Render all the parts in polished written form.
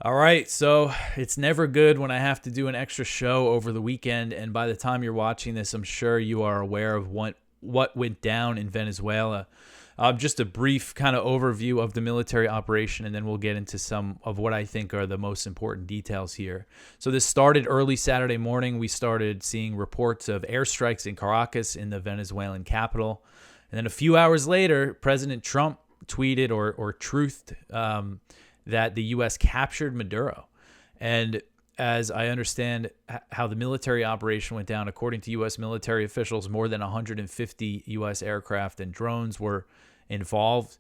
All right, so it's never good when I have to do an extra show over the weekend, and by the time you're watching this, I'm sure you are aware of what went down in Venezuela. Just a brief kind of overview of the military operation, and then we'll get into some of what I think are the most important details here. So this started early Saturday morning. We started seeing reports of airstrikes in Caracas, in the Venezuelan capital, and then a few hours later, President Trump tweeted or truthed that the U.S. captured Maduro. And as I understand how the military operation went down, according to U.S. military officials, more than 150 U.S. aircraft and drones were involved.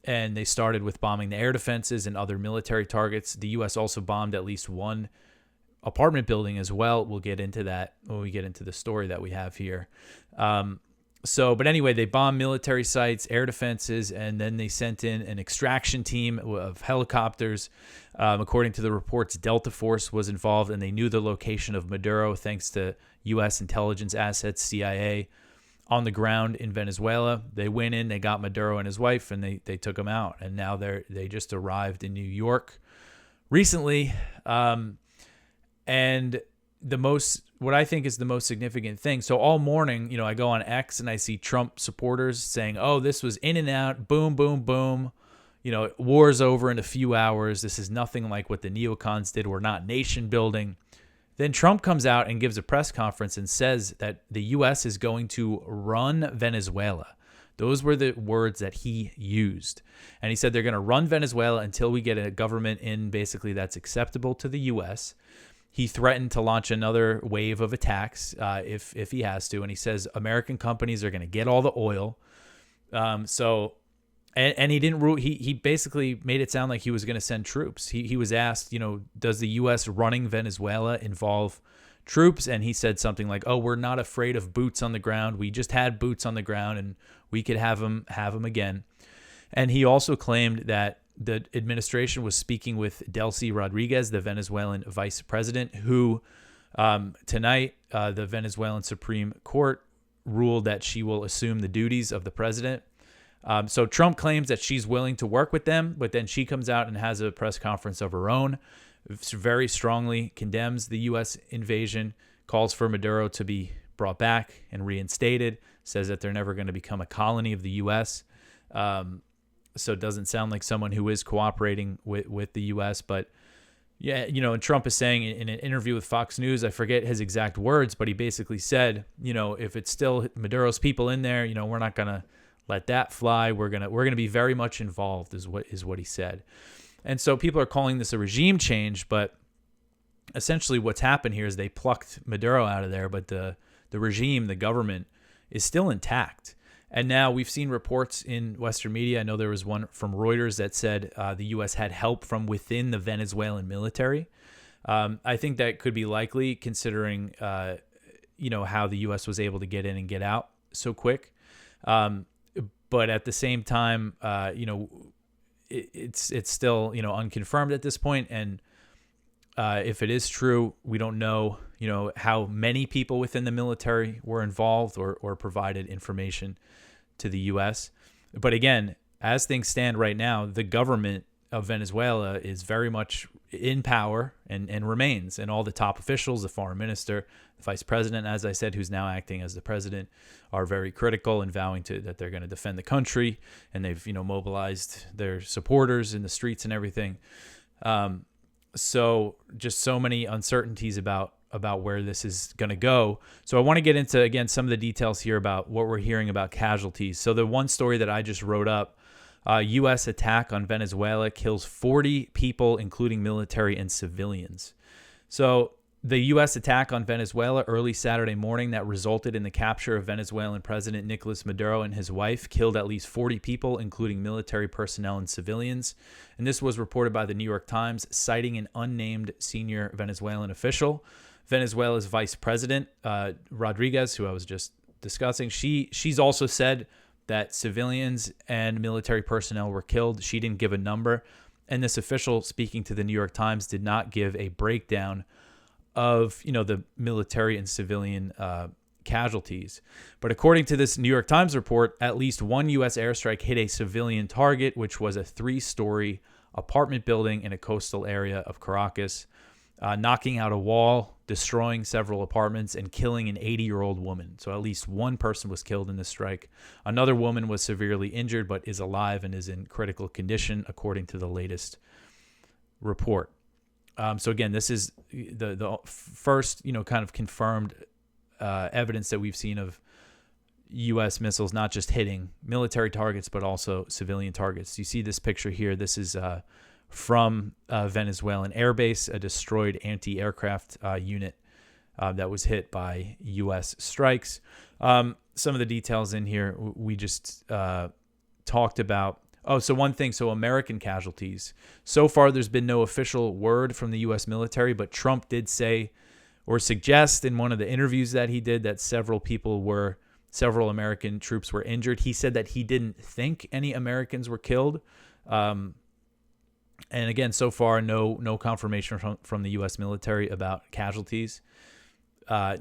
And they started with bombing the air defenses and other military targets. The U.S. also bombed at least one apartment building as well. We'll get into that when we get into the story that we have here. But anyway, they bombed military sites, air defenses, and then they sent in an extraction team of helicopters. According to the reports, Delta Force was involved, and they knew the location of Maduro thanks to U.S. intelligence assets, CIA, on the ground in Venezuela. They went in, they got Maduro and his wife, and they took him out. And now they just arrived in New York recently. And what I think is the most significant thing. So all morning, I go on X and I see Trump supporters saying, "Oh, this was in and out, boom, boom, boom. War's over in a few hours. This is nothing like what the neocons did. We're not nation building." Then Trump comes out and gives a press conference and says that the U.S. is going to run Venezuela. Those were the words that he used. And he said they're going to run Venezuela until we get a government in basically that's acceptable to the U.S. He threatened to launch another wave of attacks if he has to, and he says American companies are going to get all the oil. And he didn't rule. He basically made it sound like he was going to send troops. He was asked, does the U.S. running Venezuela involve troops? And he said something like, "Oh, we're not afraid of boots on the ground. We just had boots on the ground, and we could have them again." And he also claimed that the administration was speaking with Delcy Rodriguez, the Venezuelan vice president, who tonight the Venezuelan Supreme Court ruled that she will assume the duties of the president. So Trump claims that she's willing to work with them, but then she comes out and has a press conference of her own, very strongly condemns the U.S. invasion, calls for Maduro to be brought back and reinstated, says that they're never going to become a colony of the U.S., so it doesn't sound like someone who is cooperating with the U.S. But yeah, and Trump is saying in an interview with Fox News, I forget his exact words, but he basically said, if it's still Maduro's people in there, we're not gonna let that fly. We're gonna be very much involved, is what he said. And so people are calling this a regime change, but essentially what's happened here is they plucked Maduro out of there, but the regime, the government, is still intact. And now we've seen reports in Western media. I know there was one from Reuters that said the U.S. had help from within the Venezuelan military. I think that could be likely considering, how the U.S. was able to get in and get out so quick. But at the same time, it's still, unconfirmed at this point. And if it is true, we don't know, how many people within the military were involved or provided information to the U.S. But again, as things stand right now, the government of Venezuela is very much in power and remains. And all the top officials, the foreign minister, the vice president, as I said, who's now acting as the president, are very critical and vowing that they're going to defend the country. And they've, mobilized their supporters in the streets and everything. So just so many uncertainties about where this is going to go. So I want to get into, again, some of the details here about what we're hearing about casualties. So the one story that I just wrote up, U.S. attack on Venezuela kills 40 people, including military and civilians. So the U.S. attack on Venezuela early Saturday morning that resulted in the capture of Venezuelan President Nicolas Maduro and his wife killed at least 40 people, including military personnel and civilians. And this was reported by the New York Times, citing an unnamed senior Venezuelan official. Venezuela's vice president, Rodriguez, who I was just discussing, she's also said that civilians and military personnel were killed. She didn't give a number. And this official speaking to the New York Times did not give a breakdown of, the military and civilian casualties. But according to this New York Times report, at least one U.S. airstrike hit a civilian target, which was a 3-story apartment building in a coastal area of Caracas, knocking out a wall, destroying several apartments, and killing an 80-year-old woman. So at least one person was killed in this strike. Another woman was severely injured but is alive and is in critical condition, according to the latest report. So again, this is the first, kind of confirmed evidence that we've seen of U.S. missiles not just hitting military targets, but also civilian targets. You see this picture here. This is from Venezuelan airbase, a destroyed anti-aircraft unit that was hit by U.S. strikes. Some of the details in here we just talked about. Oh, so one thing, so American casualties. So far, there's been no official word from the U.S. military, but Trump did say or suggest in one of the interviews that he did that several American troops were injured. He said that he didn't think any Americans were killed. And again, so far, no confirmation from the U.S. military about casualties.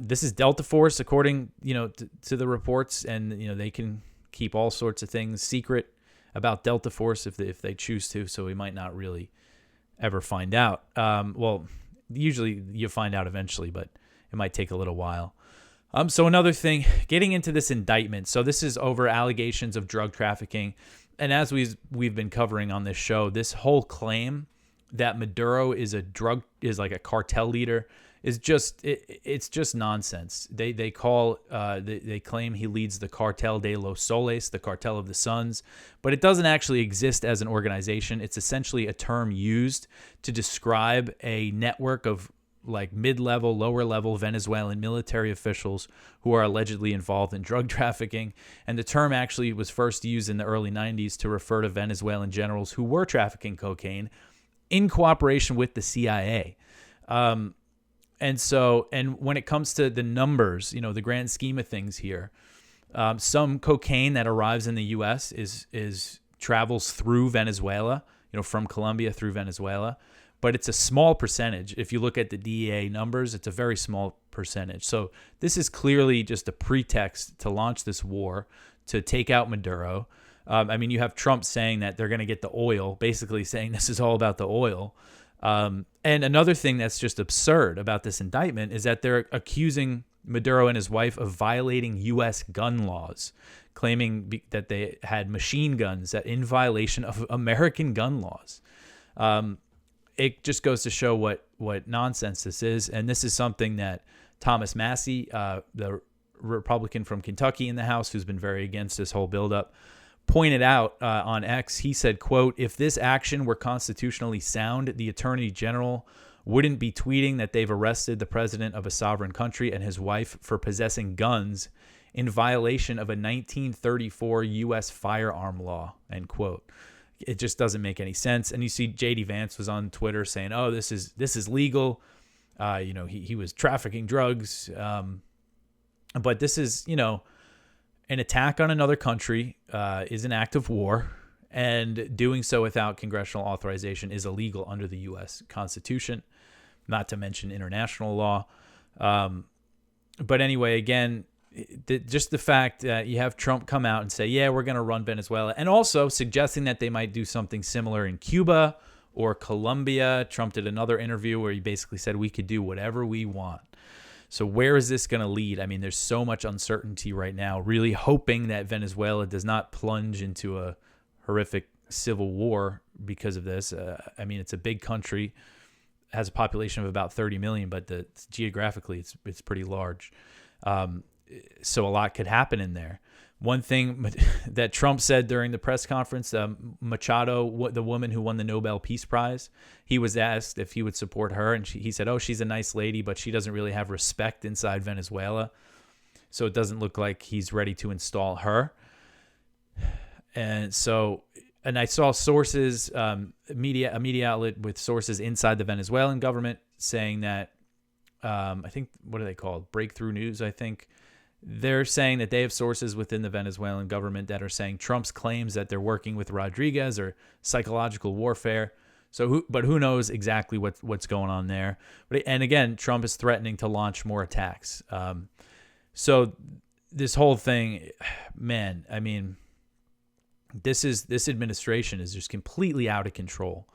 This is Delta Force, according to the reports, and they can keep all sorts of things secret about Delta Force if they choose to, so we might not really ever find out. Well, usually you find out eventually, but it might take a little while. So another thing, getting into this indictment. So this is over allegations of drug trafficking, and as we've been covering on this show, this whole claim that Maduro is like a cartel leader is it's just nonsense. They claim he leads the Cartel de los Soles, the cartel of the suns, but it doesn't actually exist as an organization. It's essentially a term used to describe a network of like mid-level, lower-level Venezuelan military officials who are allegedly involved in drug trafficking. And the term actually was first used in the early 90s to refer to Venezuelan generals who were trafficking cocaine in cooperation with the CIA. And when it comes to the numbers, the grand scheme of things here, some cocaine that arrives in the U.S. travels through Venezuela, from Colombia through Venezuela, but it's a small percentage. If you look at the DEA numbers, it's a very small percentage. So this is clearly just a pretext to launch this war, to take out Maduro. You have Trump saying that they're going to get the oil, basically saying this is all about the oil. And another thing that's just absurd about this indictment is that they're accusing Maduro and his wife of violating U.S. gun laws, claiming that they had machine guns that in violation of American gun laws. It just goes to show what nonsense this is. And this is something that Thomas Massie, the Republican from Kentucky in the House, who's been very against this whole buildup, pointed out on X. He said, quote, "If this action were constitutionally sound, the Attorney General wouldn't be tweeting that they've arrested the president of a sovereign country and his wife for possessing guns in violation of a 1934 U.S. firearm law," end quote. It just doesn't make any sense. And you see J.D. Vance was on Twitter saying, "Oh, this is legal. He was trafficking drugs." But this is, an attack on another country is an act of war, and doing so without congressional authorization is illegal under the U.S. Constitution, not to mention international law. But anyway, again, just the fact that you have Trump come out and say, yeah, we're going to run Venezuela, and also suggesting that they might do something similar in Cuba or Colombia. Trump did another interview where he basically said we could do whatever we want. So where is this going to lead? There's so much uncertainty right now, really hoping that Venezuela does not plunge into a horrific civil war because of this. It's a big country, has a population of about 30 million, but geographically it's pretty large. So a lot could happen in there. One thing that Trump said during the press conference, Machado, the woman who won the Nobel Peace Prize, he was asked if he would support her, and he said, "Oh, she's a nice lady, but she doesn't really have respect inside Venezuela, so it doesn't look like he's ready to install her." And I saw sources, a media outlet with sources inside the Venezuelan government saying that, I think, what are they called? Breakthrough News, I think. They're saying that they have sources within the Venezuelan government that are saying Trump's claims that they're working with Rodriguez or psychological warfare. But who knows exactly what's going on there? And again, Trump is threatening to launch more attacks. So this whole thing, man, this administration is just completely out of control.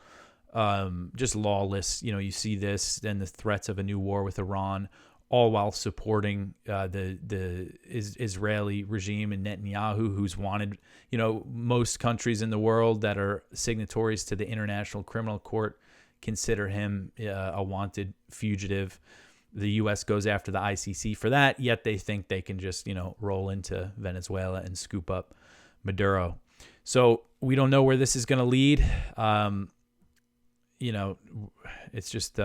just lawless. You see this, then the threats of a new war with Iran, all while supporting the Israeli regime and Netanyahu, who's wanted. Most countries in the world that are signatories to the International Criminal Court consider him a wanted fugitive. The U.S. goes after the ICC for that, yet they think they can just, roll into Venezuela and scoop up Maduro. So we don't know where this is going to lead. It's just,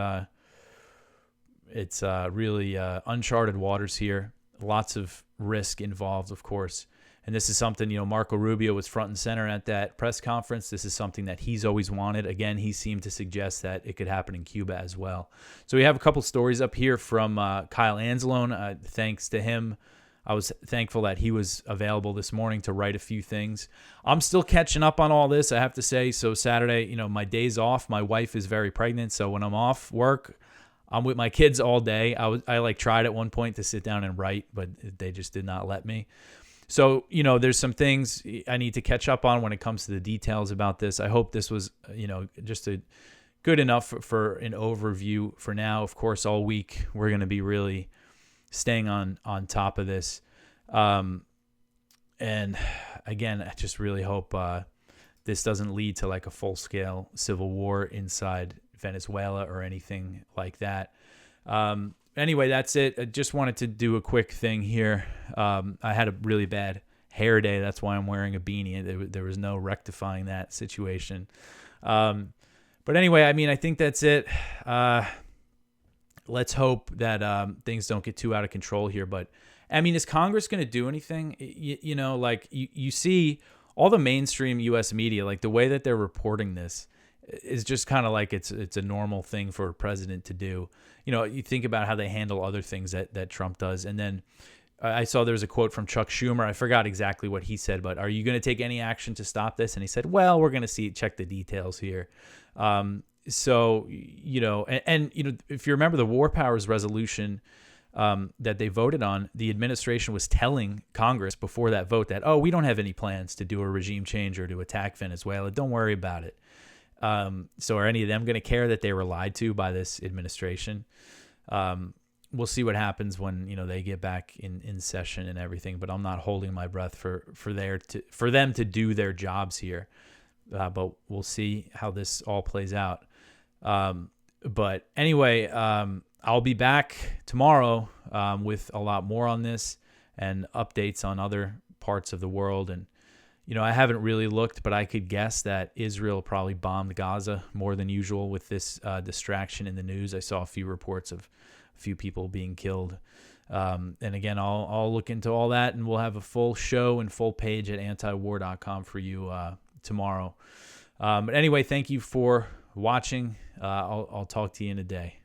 it's really uncharted waters here. Lots of risk involved, of course. And this is something, Marco Rubio was front and center at that press conference. This is something that he's always wanted. Again, he seemed to suggest that it could happen in Cuba as well. So we have a couple stories up here from Kyle Anzalone. Thanks to him, I was thankful that he was available this morning to write a few things. I'm still catching up on all this, I have to say. So Saturday, my day's off. My wife is very pregnant, so when I'm off work, I'm with my kids all day. I tried at one point to sit down and write, but they just did not let me. So, there's some things I need to catch up on when it comes to the details about this. I hope this was, just a good enough for an overview for now. Of course, all week we're going to be really staying on top of this. And again, I just really hope this doesn't lead to like a full-scale civil war inside Venezuela or anything like that. Anyway, that's it. I just wanted to do a quick thing here. I had a really bad hair day. That's why I'm wearing a beanie. There was no rectifying that situation. But anyway, I think that's it. Let's hope that things don't get too out of control here. But, is Congress going to do anything? You see all the mainstream U.S. media, like the way that they're reporting this is just kind of like it's a normal thing for a president to do. You think about how they handle other things that Trump does. And then I saw there was a quote from Chuck Schumer. I forgot exactly what he said, but are you going to take any action to stop this? And he said, well, we're going to check the details here. So, if you remember the War Powers resolution that they voted on, the administration was telling Congress before that vote that, we don't have any plans to do a regime change or to attack Venezuela. Don't worry about it. So are any of them going to care that they were lied to by this administration? We'll see what happens when, they get back in session and everything, but I'm not holding my breath for them to do their jobs here. But we'll see how this all plays out. But anyway, I'll be back tomorrow, with a lot more on this and updates on other parts of the world. And, I haven't really looked, but I could guess that Israel probably bombed Gaza more than usual with this distraction in the news. I saw a few reports of a few people being killed. And again, I'll look into all that, and we'll have a full show and full page at antiwar.com for you tomorrow. But anyway, thank you for watching. I'll talk to you in a day.